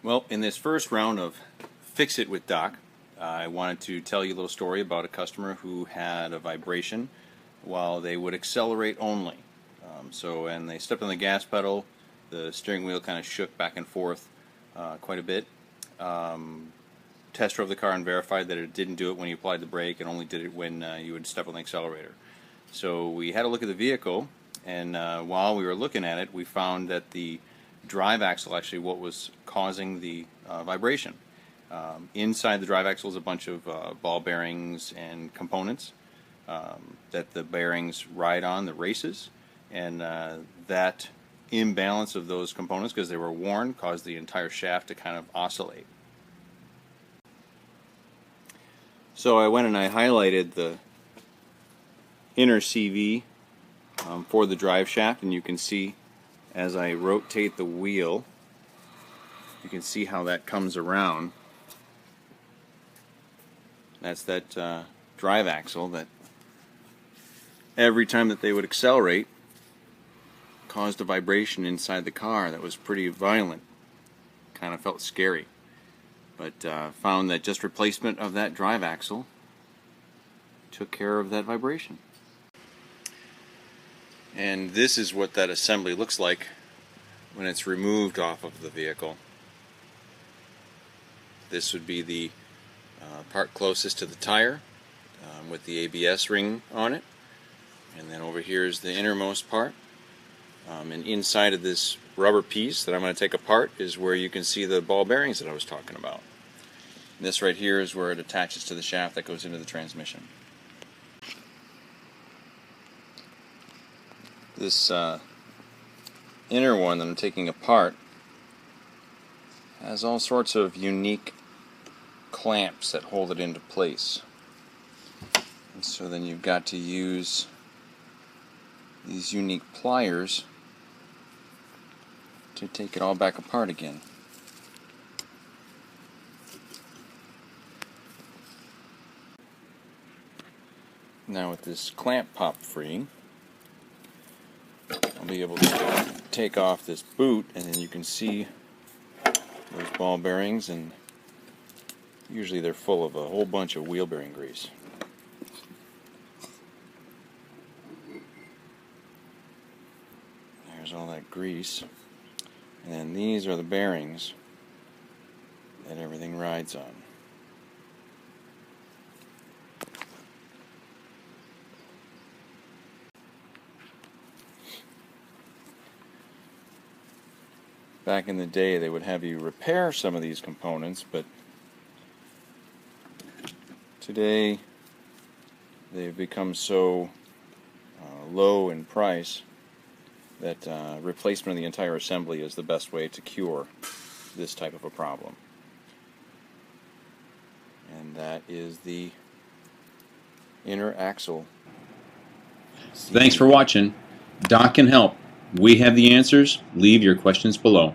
Well, in this first round of Fix It with Doc, I wanted to tell you a little story about a customer who had a vibration while they would accelerate only. When they stepped on the gas pedal, the steering wheel kind of shook back and forth quite a bit. Test drove the car and verified that it didn't do it when you applied the brake and only did it when you would step on the accelerator. So we had a look at the vehicle, and while we were looking at it, we found that the drive axle actually what was causing the vibration. Inside the drive axle is a bunch of ball bearings and components that the bearings ride on the races, and that imbalance of those components, because they were worn, caused the entire shaft to kind of oscillate. So I went and I highlighted the inner CV for the drive shaft, and you can see as I rotate the wheel, you can see how that comes around. That's that drive axle that every time that they would accelerate caused a vibration inside the car that was pretty violent. Kind of felt scary. But found that just replacement of that drive axle took care of that vibration. And this is what that assembly looks like when it's removed off of the vehicle. This would be the part closest to the tire with the ABS ring on it. And then over here is the innermost part. And inside of this rubber piece that I'm going to take apart is where you can see the ball bearings that I was talking about. And this right here is where it attaches to the shaft that goes into the transmission. This inner one that I'm taking apart has all sorts of unique clamps that hold it into place. And so then you've got to use these unique pliers to take it all back apart again. Now with this clamp pop free, I'll be able to take off this boot, and then you can see those ball bearings, and usually they're full of a whole bunch of wheel bearing grease. There's all that grease. And then these are the bearings that everything rides on. Back in the day, they would have you repair some of these components, but today they've become so low in price that replacement of the entire assembly is the best way to cure this type of a problem. And that is the inner axle. Thanks for watching. Doc can help. We have the answers. Leave your questions below.